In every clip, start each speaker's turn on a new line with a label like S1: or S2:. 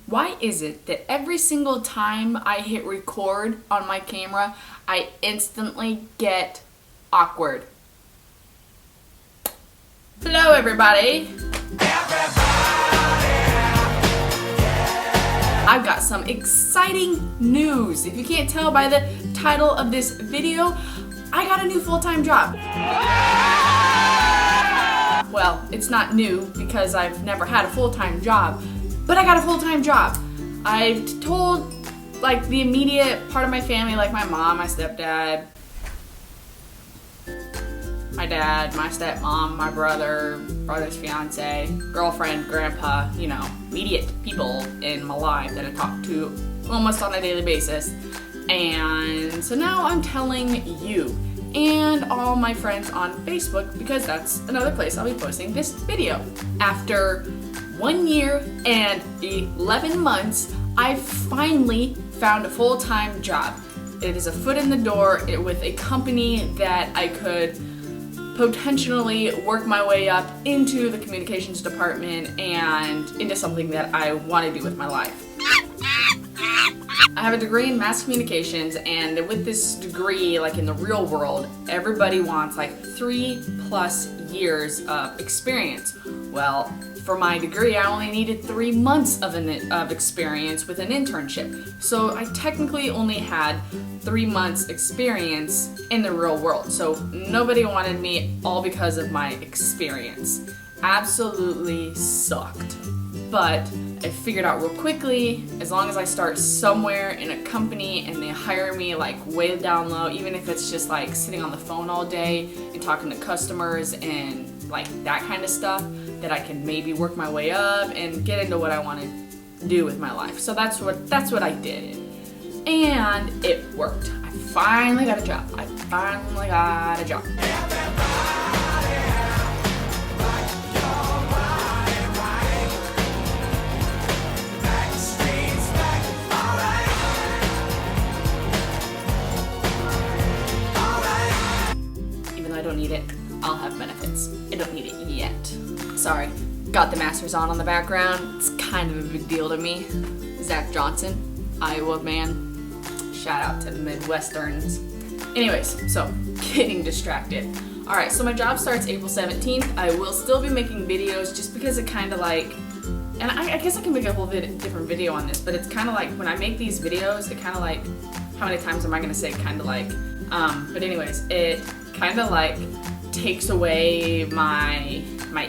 S1: Why is it that every single time I hit record on my camera, I instantly get awkward? Hello, everybody. I've got some exciting news. If you can't tell by the title of this video, I got a new full-time job. Well, it's not new because I've never had a full-time job, but I got a full-time job. I told the immediate part of my family, like my mom, my stepdad, my dad, my stepmom, my brother's fiance, girlfriend, grandpa, immediate people in my life that I talk to almost on a daily basis. And so now I'm telling you and all my friends on Facebook, because that's another place I'll be posting this video. After 1 year and 11 months, I finally found a full-time job. It is a foot in the door with a company that I could potentially work my way up into the communications department and into something that I want to do with my life. I have a degree in mass communications, and with this degree, in the real world, everybody wants 3+ years of experience. Well, for my degree, I only needed 3 months of experience with an internship. So I technically only had 3 months experience in the real world. So nobody wanted me, all because of my experience. Absolutely sucked. But I figured out real quickly, as long as I start somewhere in a company and they hire me way down low, even if it's just sitting on the phone all day and talking to customers and that kind of stuff, that I can maybe work my way up and get into what I want to do with my life. So that's what I did. And it worked. I finally got a job. Even though I don't need it, I'll have benefits. I don't need it yet. Sorry, got the Masters on the background. It's kind of a big deal to me. Zach Johnson, Iowa man. Shout out to the Midwesterns. Anyways, so getting distracted. Alright, so my job starts April 17th. I will still be making videos just because it kind of and I guess I can make a whole different video on this, but it's kind of when I make these videos, it kind of how many times am I going to say kind of but anyways, it kind of takes away my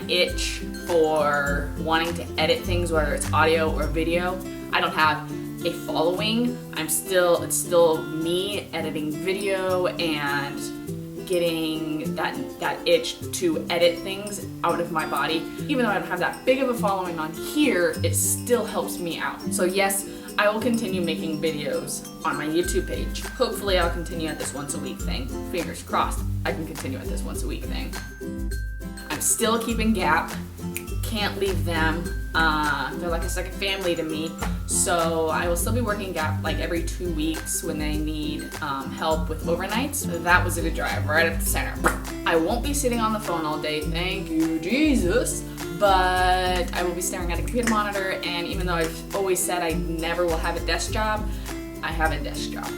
S1: itch for wanting to edit things, whether it's audio or video. I don't have a following. It's still me editing video and getting that itch to edit things out of my body. Even though I don't have that big of a following on here, it still helps me out. So yes, I will continue making videos on my YouTube page. Hopefully I'll continue at this once a week thing. Fingers crossed I can continue at this once a week thing. I'm still keeping Gap. Can't leave them. They're like a second family to me. So I will still be working Gap every 2 weeks when they need help with overnights. That was a good drive, right up the center. I won't be sitting on the phone all day, thank you Jesus. But I will be staring at a computer monitor, and even though I've always said I never will have a desk job, I have a desk job.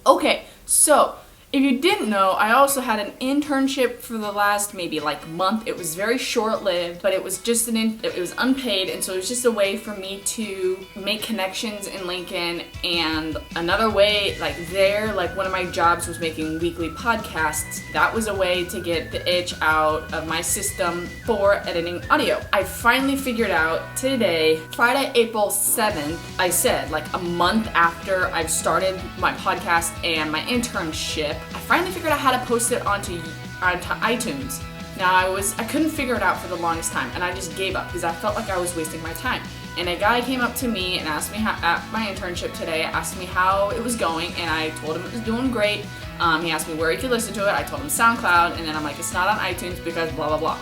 S1: Okay, so if you didn't know, I also had an internship for the last maybe month. It was very short-lived, but it was just it was unpaid, and so it was just a way for me to make connections in Lincoln. And another way, one of my jobs was making weekly podcasts. That was a way to get the itch out of my system for editing audio. I finally figured out today, Friday, April 7th, I said a month after I've started my podcast and my internship, I finally figured out how to post it onto iTunes. Now I couldn't figure it out for the longest time, and I just gave up because I felt like I was wasting my time. And a guy came up to me and asked me at my internship today, asked me how it was going, and I told him it was doing great. He asked me where he could listen to it. I told him SoundCloud, and then I'm like, it's not on iTunes because blah blah blah.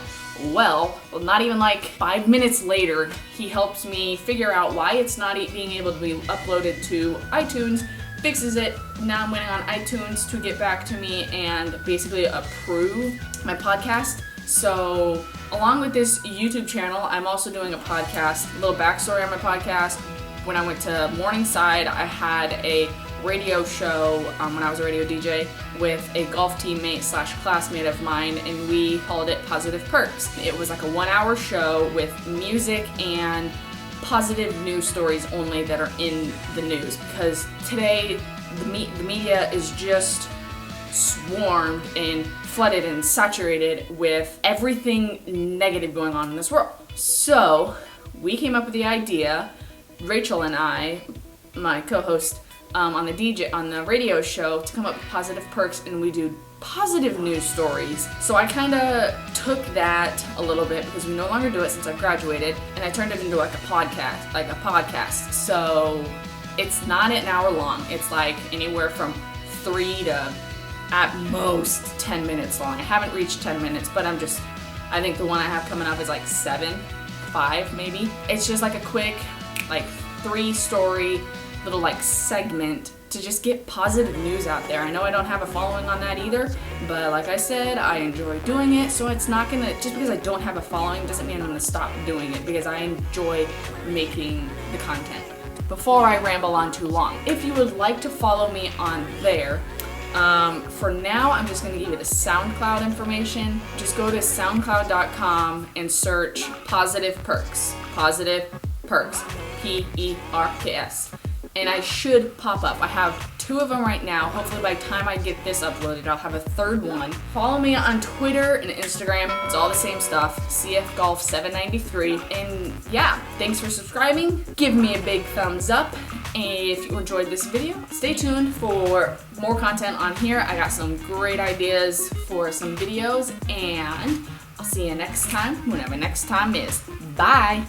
S1: Well, not even 5 minutes later, he helps me figure out why it's not being able to be uploaded to iTunes, fixes it. Now I'm waiting on iTunes to get back to me and basically approve my podcast. So along with this YouTube channel, I'm also doing a podcast, a little backstory on my podcast. When I went to Morningside, I had a radio show when I was a radio DJ with a golf teammate / classmate of mine, and we called it Positive Perks. It was like a 1-hour show with music and positive news stories only that are in the news, because today the media is just swarmed and flooded and saturated with everything negative going on in this world. So we came up with the idea, Rachel and I, my co-host on the radio show, to come up with Positive Perks, and we do positive news stories. So I kind of took that a little bit, because we no longer do it since I've graduated, and I turned it into like a podcast. So it's not an hour long. It's like anywhere from 3 to at most 10 minutes long. I haven't reached 10 minutes, but I think the one I have coming up is like 5 maybe. It's just like a quick, like 3-story little like segment to just get positive news out there. I know I don't have a following on that either, but like I said, I enjoy doing it, so it's not gonna, just because I don't have a following doesn't mean I'm gonna stop doing it, because I enjoy making the content. Before I ramble on too long, if you would like to follow me on there, for now I'm just gonna give you the SoundCloud information. Just go to soundcloud.com and search Positive Perks. Positive Perks. P-E-R-K-S. And I should pop up. I have 2 of them right now. Hopefully by the time I get this uploaded, I'll have a 3rd one. Follow me on Twitter and Instagram. It's all the same stuff. CFGolf793. And yeah, thanks for subscribing. Give me a big thumbs up. And if you enjoyed this video, stay tuned for more content on here. I got some great ideas for some videos, and I'll see you next time, whenever next time is. Bye.